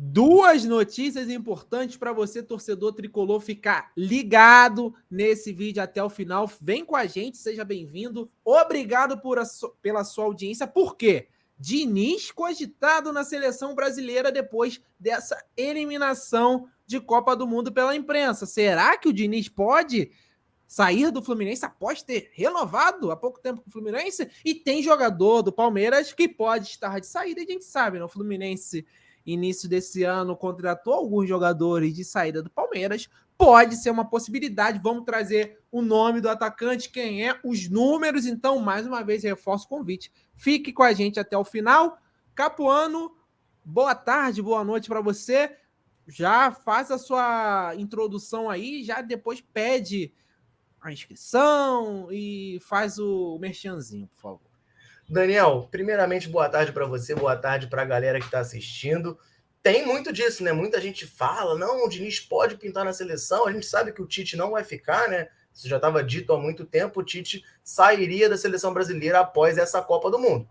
Duas notícias importantes para você, torcedor tricolor, ficar ligado nesse vídeo até o final. Vem com a gente, seja bem-vindo. Obrigado pela sua audiência. Por quê? Diniz cogitado na seleção brasileira depois dessa eliminação de Copa do Mundo pela imprensa. Será que o Diniz pode sair do Fluminense após ter renovado há pouco tempo com o Fluminense? E tem jogador do Palmeiras que pode estar de saída, e a gente sabe, né? O Fluminense, início desse ano, contratou alguns jogadores de saída do Palmeiras. Pode ser uma possibilidade. Vamos trazer o nome do atacante, quem é, os números. Então, mais uma vez, reforço o convite. Fique com a gente até o final. Capuano, boa tarde, boa noite para você. Já faz a sua introdução aí, já depois pede a inscrição e faz o merchanzinho, por favor. Daniel, primeiramente, boa tarde para você, boa tarde para a galera que está assistindo. Tem muito disso, né? Muita gente fala, não, o Diniz pode pintar na seleção, a gente sabe que o Tite não vai ficar, né? Isso já estava dito há muito tempo, o Tite sairia da seleção brasileira após essa Copa do Mundo.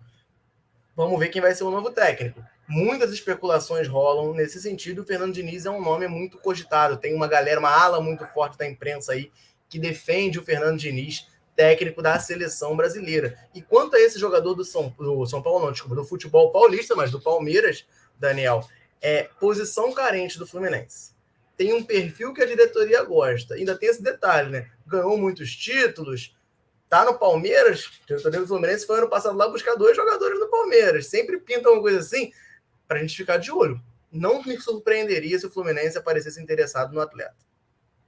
Vamos ver quem vai ser o novo técnico. Muitas especulações rolam nesse sentido, o Fernando Diniz é um nome muito cogitado, tem uma galera, uma ala muito forte da imprensa aí, que defende o Fernando Diniz, técnico da seleção brasileira. E quanto a esse jogador do São Paulo, não, desculpa, do futebol paulista, mas do Palmeiras, Daniel, é posição carente do Fluminense. Tem um perfil que a diretoria gosta. Ainda tem esse detalhe, né? Ganhou muitos títulos, tá no Palmeiras, a diretoria do Fluminense foi ano passado lá buscar 2 jogadores do Palmeiras. Sempre pinta uma coisa assim pra gente ficar de olho. Não me surpreenderia se o Fluminense aparecesse interessado no atleta.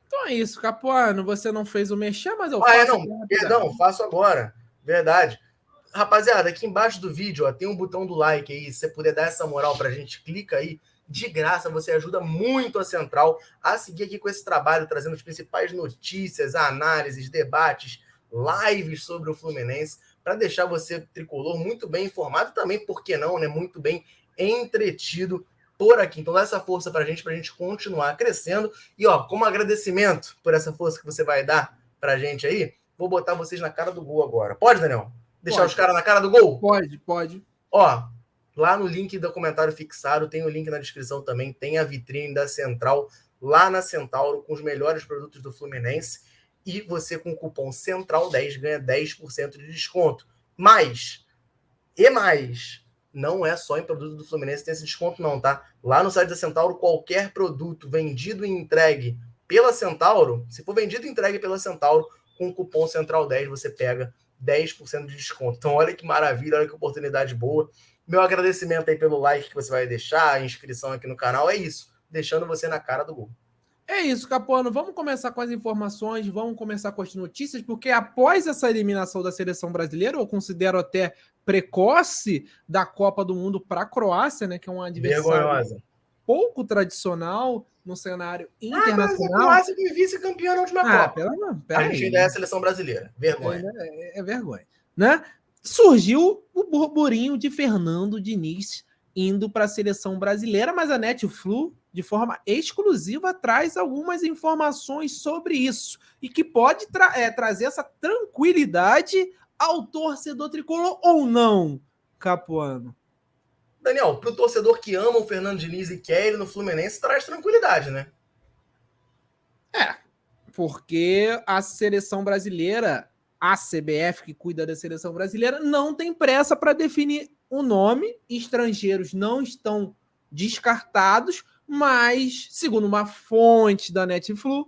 Então é isso, Capuano. Você não fez o mexer, mas eu faço. Perdão, faço agora. Verdade. Rapaziada, aqui embaixo do vídeo ó, tem um botão do like aí. Se você puder dar essa moral pra gente, clica aí. De graça, você ajuda muito a Central a seguir aqui com esse trabalho, trazendo as principais notícias, análises, debates, lives sobre o Fluminense, para deixar você, tricolor, muito bem informado, também, por que não, né? Muito bem entretido por aqui. Então dá essa força pra gente continuar crescendo. E ó, como agradecimento por essa força que você vai dar pra gente aí, vou botar vocês na cara do gol agora. Pode, Daniel? Deixar os caras na cara do gol? Pode. Ó, lá no link do comentário fixado, tem o link na descrição também, tem a vitrine da Central, lá na Centauro, com os melhores produtos do Fluminense. E você, com o cupom CENTRAL10, ganha 10% de desconto. Mais, não é só em produto do Fluminense tem esse desconto não, tá? Lá no site da Centauro, qualquer produto vendido e entregue pela Centauro, se for vendido e entregue pela Centauro, com o cupom CENTRAL10 você pega 10% de desconto. Então olha que maravilha, olha que oportunidade boa. Meu agradecimento aí pelo like que você vai deixar, a inscrição aqui no canal, é isso, deixando você na cara do gol. É isso, Capuano. Vamos começar com as informações, vamos começar com as notícias, porque após essa eliminação da seleção brasileira, eu considero até precoce da Copa do Mundo para a Croácia, né, que é um adversário vergonhosa, pouco tradicional no cenário internacional. Mas a Croácia foi vice-campeã na última Copa. A gente ainda é a seleção brasileira. Vergonha. É vergonha. Né? Surgiu o burburinho de Fernando Diniz indo para a seleção brasileira, mas a Netflu, de forma exclusiva, traz algumas informações sobre isso e que pode trazer essa tranquilidade ao torcedor tricolor ou não, Capuano? Daniel, para o torcedor que ama o Fernando Diniz e quer ele no Fluminense, traz tranquilidade, né? Porque a seleção brasileira, a CBF que cuida da seleção brasileira, não tem pressa para definir o nome. Estrangeiros não estão descartados, mas, segundo uma fonte da Netflu,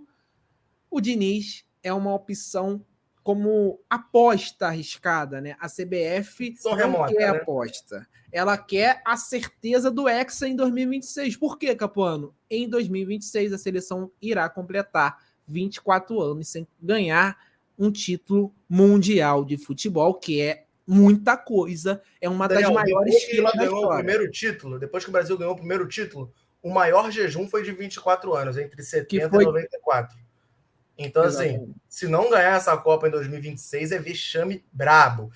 o Diniz é uma opção como aposta arriscada, né? A CBF não quer aposta. Ela quer a certeza do Hexa em 2026. Por quê, Capuano? Em 2026, a seleção irá completar 24 anos sem ganhar um título mundial de futebol, que é muita coisa. É uma das maiores filas da história. Depois que o Brasil ganhou o primeiro título, o maior jejum foi de 24 anos, entre 70 e 94. Então, assim, se não ganhar essa Copa em 2026, é vexame brabo.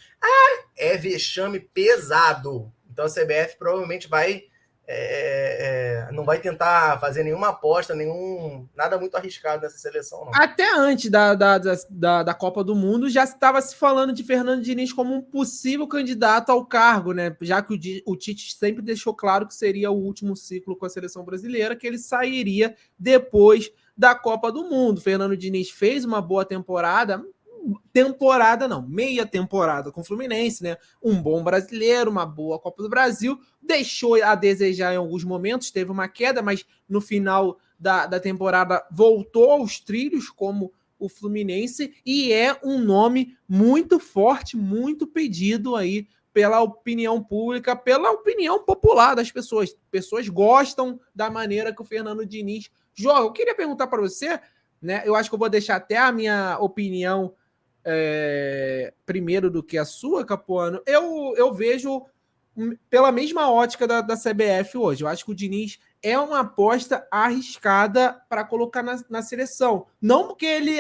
É vexame pesado. Então, a CBF provavelmente vai não vai tentar fazer nenhuma aposta, nada muito arriscado nessa seleção, não. Até antes da Copa do Mundo já estava se falando de Fernando Diniz como um possível candidato ao cargo, né? Já que o Tite sempre deixou claro que seria o último ciclo com a seleção brasileira, que ele sairia depois da Copa do Mundo. Fernando Diniz fez uma boa meia temporada com o Fluminense, né? Um bom brasileiro, uma boa Copa do Brasil, deixou a desejar em alguns momentos, teve uma queda, mas no final da temporada voltou aos trilhos como o Fluminense e é um nome muito forte, muito pedido aí pela opinião pública, pela opinião popular das pessoas. Pessoas gostam da maneira que o Fernando Diniz joga. Eu queria perguntar para você, né? Eu acho que eu vou deixar até a minha opinião primeiro do que a sua, Capuano. Eu vejo pela mesma ótica da CBF hoje. Eu acho que o Diniz é uma aposta arriscada para colocar na seleção. Não porque ele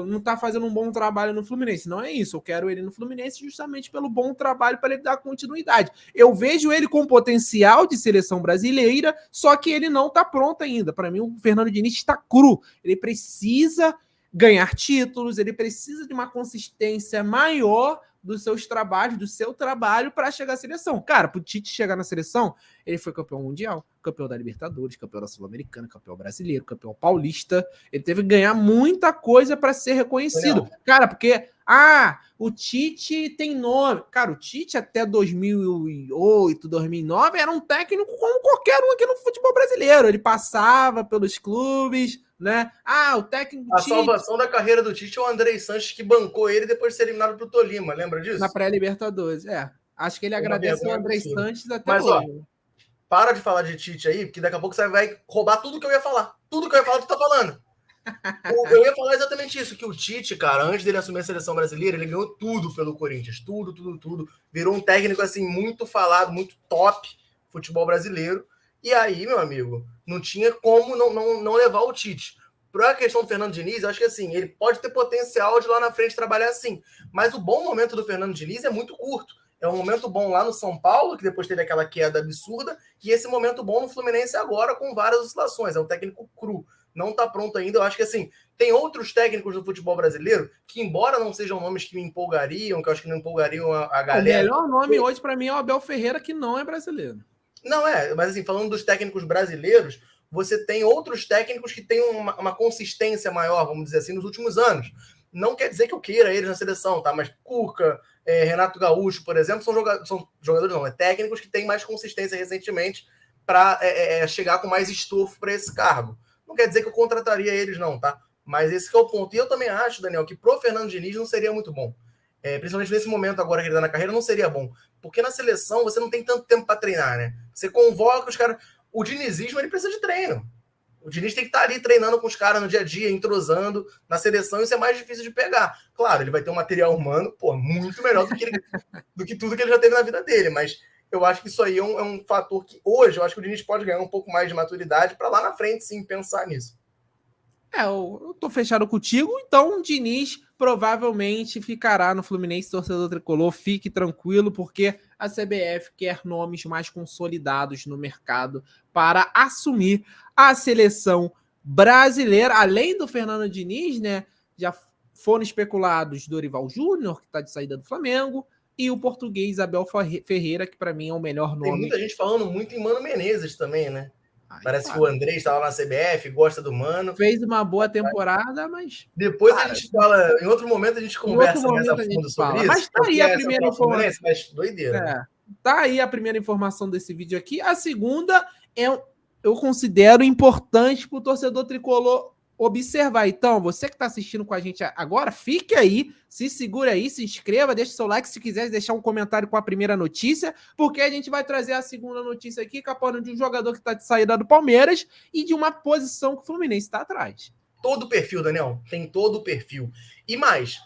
não está fazendo um bom trabalho no Fluminense. Não é isso. Eu quero ele no Fluminense justamente pelo bom trabalho para ele dar continuidade. Eu vejo ele com potencial de seleção brasileira, só que ele não está pronto ainda. Para mim, o Fernando Diniz está cru. Ele precisa ganhar títulos, ele precisa de uma consistência maior dos seus trabalhos, do seu trabalho para chegar à seleção. Cara, pro Tite chegar na seleção, ele foi campeão mundial, campeão da Libertadores, campeão da Sul-Americana, campeão brasileiro, campeão paulista. Ele teve que ganhar muita coisa para ser reconhecido. Cara, porque o Tite tem nome. Cara, o Tite até 2008, 2009 era um técnico como qualquer um aqui no futebol brasileiro. Ele passava pelos clubes, né? O técnico Tite... salvação da carreira do Tite é o Andrei Sanches, que bancou ele depois de ser eliminado pro Tolima, lembra disso? Na pré-Libertadores, Acho que ele agradece o Andrei Sanches até hoje. Mas, para de falar de Tite aí, porque daqui a pouco você vai roubar tudo que eu ia falar. Tudo que eu ia falar, tu tá falando. Eu ia falar exatamente isso, que o Tite, cara, antes dele assumir a seleção brasileira, ele ganhou tudo pelo Corinthians. Tudo. Virou um técnico, assim, muito falado, muito top futebol brasileiro. E aí, meu amigo, não tinha como não levar o Tite. Para a questão do Fernando Diniz, eu acho que assim, ele pode ter potencial de lá na frente trabalhar assim. Mas o bom momento do Fernando Diniz é muito curto. É um momento bom lá no São Paulo, que depois teve aquela queda absurda, e esse momento bom no Fluminense agora, com várias oscilações. É um técnico cru, não está pronto ainda. Eu acho que assim, tem outros técnicos do futebol brasileiro que, embora não sejam nomes que me empolgariam, que eu acho que não empolgariam a galera... O melhor nome hoje, para mim, é o Abel Ferreira, que não é brasileiro. Não mas assim, falando dos técnicos brasileiros, você tem outros técnicos que têm uma consistência maior, vamos dizer assim, nos últimos anos. Não quer dizer que eu queira eles na seleção, tá? Mas Cuca, Renato Gaúcho, por exemplo, são jogadores, não, técnicos que têm mais consistência recentemente para chegar com mais estofo para esse cargo. Não quer dizer que eu contrataria eles, não, tá? Mas esse que é o ponto. E eu também acho, Daniel, que pro Fernando Diniz não seria muito bom. Principalmente nesse momento agora que ele tá na carreira, não seria bom. Porque na seleção você não tem tanto tempo para treinar, né? Você convoca os caras... O dinizismo, ele precisa de treino. O Diniz tem que estar ali treinando com os caras no dia a dia, entrosando. Na seleção, isso é mais difícil de pegar. Claro, ele vai ter um material humano, muito melhor do que tudo que ele já teve na vida dele. Mas eu acho que isso aí é um fator que hoje eu acho que o Diniz pode ganhar um pouco mais de maturidade para lá na frente, sim, pensar nisso. Eu tô fechado contigo, então o Diniz provavelmente ficará no Fluminense, torcedor tricolor, fique tranquilo, porque a CBF quer nomes mais consolidados no mercado para assumir a seleção brasileira. Além do Fernando Diniz, né, já foram especulados Dorival Júnior, que está de saída do Flamengo, e o português Abel Ferreira, que para mim é o melhor nome. Tem muita gente falando muito em Mano Menezes também, né? Parece que o André estava na CBF, gosta do Mano. Fez uma boa temporada, mas... Depois a gente fala, em outro momento a gente conversa mais a fundo sobre isso. Mas tá aí a primeira informação. Mas doideira. Tá aí a primeira informação desse vídeo aqui. A segunda eu considero importante para o torcedor tricolor observar. Então, você que está assistindo com a gente agora, fique aí, se segura aí, se inscreva, deixe seu like, se quiser deixar um comentário com a primeira notícia, porque a gente vai trazer a segunda notícia aqui, capando de um jogador que está de saída do Palmeiras e de uma posição que o Fluminense está atrás. Todo o perfil, Daniel, tem todo o perfil. E mais,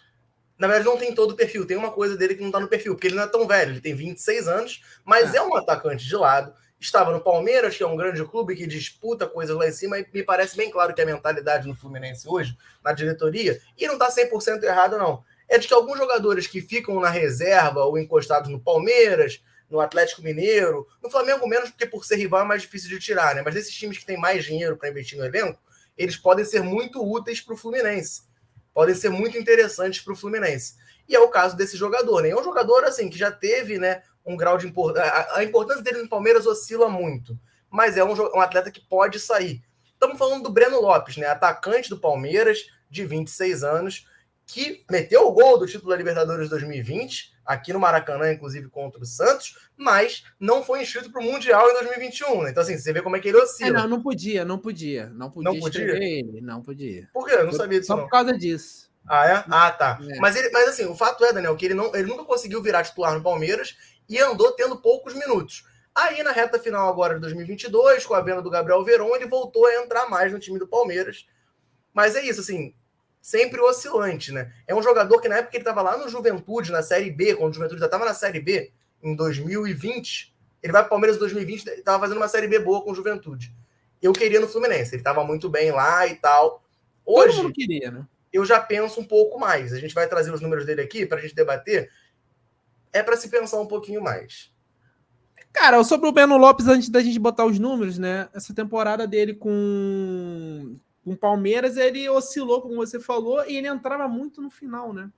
na verdade não tem todo o perfil, tem uma coisa dele que não está no perfil, porque ele não é tão velho, ele tem 26 anos, mas é um atacante de lado. Estava no Palmeiras, que é um grande clube que disputa coisas lá em cima, e me parece bem claro que a mentalidade no Fluminense hoje, na diretoria, e não está 100% errado, não. É de que alguns jogadores que ficam na reserva ou encostados no Palmeiras, no Atlético Mineiro, no Flamengo menos, porque por ser rival é mais difícil de tirar, né? Mas esses times que têm mais dinheiro para investir no elenco, eles podem ser muito úteis para o Fluminense. Podem ser muito interessantes para o Fluminense. E é o caso desse jogador, né? É um jogador, assim, que já teve, né, um grau de importância. A importância dele no Palmeiras oscila muito, mas é um atleta que pode sair. Estamos falando do Breno Lopes, né? Atacante do Palmeiras, de 26 anos, que meteu o gol do título da Libertadores 2020, aqui no Maracanã, inclusive contra o Santos, mas não foi inscrito para o Mundial em 2021. Né? Então, assim, você vê como é que ele oscila. Não podia escrever ele, não podia. Por quê? Eu não sabia disso, só não. Por causa disso. Ah, é? Ah, tá. É. Mas assim, o fato é, Daniel, que ele nunca conseguiu virar titular no Palmeiras e andou tendo poucos minutos. Aí, na reta final agora de 2022, com a venda do Gabriel Veron, ele voltou a entrar mais no time do Palmeiras. Mas é isso, assim, sempre oscilante, né? É um jogador que na época ele estava lá no Juventude, na Série B, quando o Juventude já estava na Série B, em 2020. Ele vai para o Palmeiras em 2020, estava fazendo uma Série B boa com o Juventude. Eu queria no Fluminense, ele estava muito bem lá e tal. Hoje, todo mundo queria, né? Eu já penso um pouco mais. A gente vai trazer os números dele aqui para a gente debater. É para se pensar um pouquinho mais. Cara, sobre o Breno Lopes, antes da gente botar os números, né? Essa temporada dele com o Palmeiras, ele oscilou, como você falou, e ele entrava muito no final, né?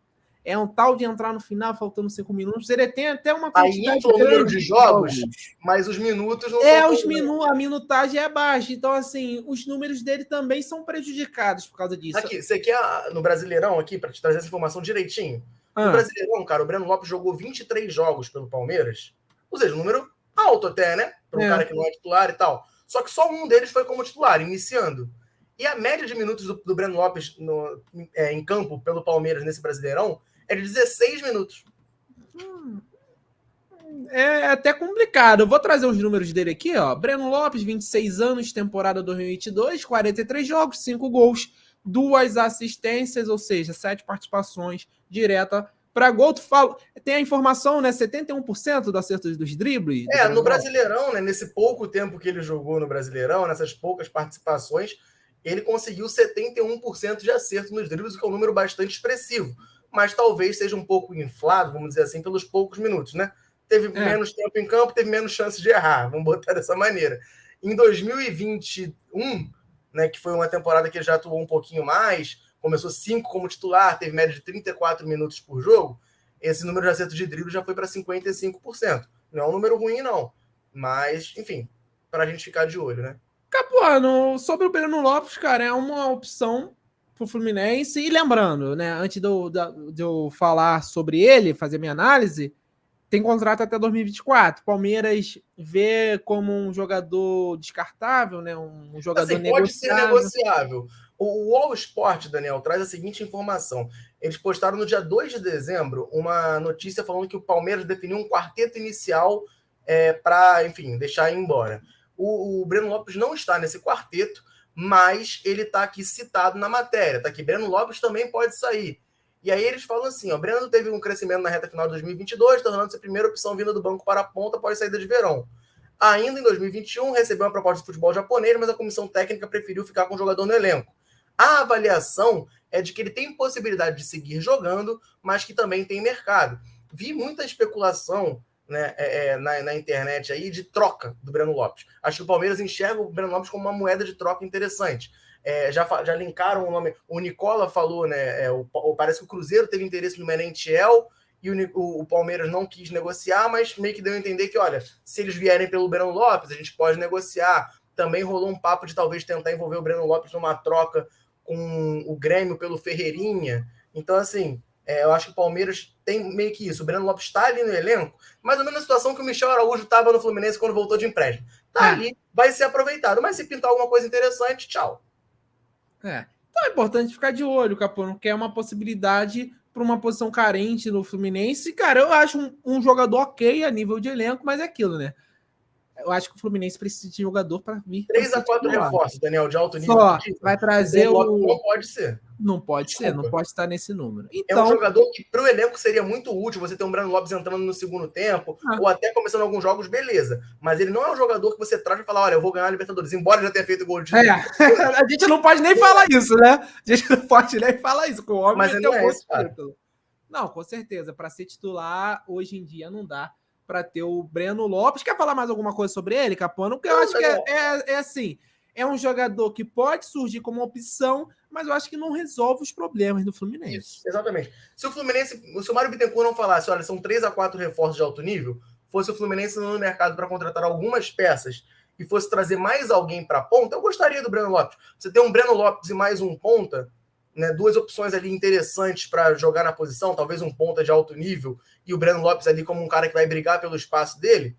É um tal de entrar no final, faltando 5 minutos. Ele tem até uma quantidade aí o número de jogos, mas os minutos não são... a minutagem é baixa. Então, assim, os números dele também são prejudicados por causa disso. Aqui, você quer no Brasileirão, aqui, para te trazer essa informação direitinho? No Brasileirão, cara, o Breno Lopes jogou 23 jogos pelo Palmeiras. Ou seja, um número alto até, né? Para um cara que não é titular e tal. Só que só um deles foi como titular, iniciando. E a média de minutos do Breno Lopes em campo pelo Palmeiras nesse Brasileirão é de 16 minutos. É até complicado. Eu vou trazer os números dele aqui, ó. Breno Lopes, 26 anos, temporada 2022, 43 jogos, 5 gols, 2 assistências, ou seja, 7 participações direta para gol. Tem a informação, né? 71% do acerto dos dribles. No Brasileirão, né? Nesse pouco tempo que ele jogou no Brasileirão, nessas poucas participações, ele conseguiu 71% de acerto nos dribles, o que é um número bastante expressivo. Mas talvez seja um pouco inflado, vamos dizer assim, pelos poucos minutos, né? Teve menos tempo em campo, teve menos chances de errar, vamos botar dessa maneira. Em 2021, né, que foi uma temporada que ele já atuou um pouquinho mais, começou 5 como titular, teve média de 34 minutos por jogo, esse número de acerto de drible já foi para 55%. Não é um número ruim, não. Mas, enfim, para a gente ficar de olho, né? Capuano, sobre o Breno Lopes, cara, é uma opção pro Fluminense. E lembrando, né, antes de eu falar sobre ele, fazer minha análise, tem contrato até 2024. Palmeiras vê como um jogador descartável, né? Um jogador assim, pode ser negociável. O All Sport, Daniel, traz a seguinte informação. Eles postaram no dia 2 de dezembro uma notícia falando que o Palmeiras definiu um quarteto inicial para, enfim, deixar ir embora. O Breno Lopes não está nesse quarteto, mas ele está aqui citado na matéria. Está aqui, Breno Lopes também pode sair. E aí eles falam assim, ó, Breno teve um crescimento na reta final de 2022, tornando-se a primeira opção vinda do banco para a ponta após a saída de Verón. Ainda em 2021, recebeu uma proposta de futebol japonês, mas a comissão técnica preferiu ficar com o jogador no elenco. A avaliação é de que ele tem possibilidade de seguir jogando, mas que também tem mercado. Vi muita especulação, né, na internet aí de troca do Breno Lopes. Acho que o Palmeiras enxerga o Breno Lopes como uma moeda de troca interessante. Já linkaram o nome. O Nicola falou, né? Parece que o Cruzeiro teve interesse no Merentiel e o Palmeiras não quis negociar, mas meio que deu a entender que, olha, se eles vierem pelo Breno Lopes, a gente pode negociar. Também rolou um papo de talvez tentar envolver o Breno Lopes numa troca com o Grêmio pelo Ferreirinha. Então, assim, eu acho que o Palmeiras tem meio que isso. O Breno Lopes está ali no elenco, mais ou menos a situação que o Michel Araújo estava no Fluminense quando voltou de empréstimo. Tá ali, vai ser aproveitado. Mas se pintar alguma coisa interessante, tchau. Então é importante ficar de olho, Capuano, que é uma possibilidade para uma posição carente no Fluminense. Cara, eu acho um jogador ok a nível de elenco, mas é aquilo, né? Eu acho que o Fluminense precisa de jogador para vir. 3 a 4 reforços, Daniel, de alto nível. Só vai trazer Não pode ser. Não pode ser, não pode estar nesse número. Então, é um jogador que para o elenco seria muito útil você ter um Breno Lopes entrando no segundo tempo, ou até começando alguns jogos, beleza. Mas ele não é um jogador que você traz e fala, olha, eu vou ganhar a Libertadores, embora já tenha feito gol de A gente não pode nem falar isso, né? A gente não pode nem falar isso. Com o homem mas não é isso, cara. Não, com certeza. Para ser titular, hoje em dia, não dá para ter o Breno Lopes. Quer falar mais alguma coisa sobre ele, Capone? Porque eu acho que é assim, é um jogador que pode surgir como opção, mas eu acho que não resolve os problemas do Fluminense. Isso, exatamente. Se o Mário Bittencourt não falasse, olha, são 3 a 4 reforços de alto nível, fosse o Fluminense no mercado para contratar algumas peças e fosse trazer mais alguém para a ponta, eu gostaria do Breno Lopes. Você tem um Breno Lopes e mais um ponta, né, 2 opções ali interessantes para jogar na posição, talvez um ponta de alto nível e o Breno Lopes ali como um cara que vai brigar pelo espaço dele.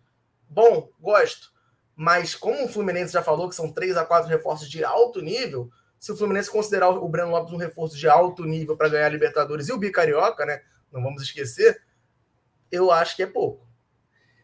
Bom, gosto. Mas como o Fluminense já falou que são 3 a 4 reforços de alto nível, se o Fluminense considerar o Breno Lopes um reforço de alto nível para ganhar a Libertadores e o Bicarioca, né, não vamos esquecer, eu acho que é pouco.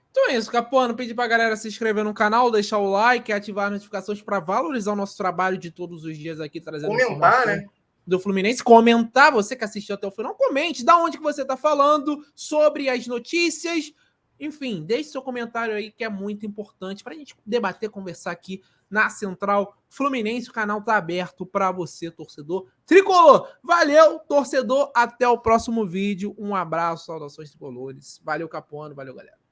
Então é isso, Capone. Pedir pra galera se inscrever no canal, deixar o like, ativar as notificações para valorizar o nosso trabalho de todos os dias aqui, trazendo comentar, né? Do Fluminense. Comentar, você que assistiu até o final, comente da onde que você tá falando, sobre as notícias. Enfim, deixe seu comentário aí, que é muito importante pra gente debater, conversar aqui na Central Fluminense. O canal tá aberto para você, torcedor tricolor. Valeu, torcedor. Até o próximo vídeo. Um abraço, saudações tricolores. Valeu, Capone. Valeu, galera.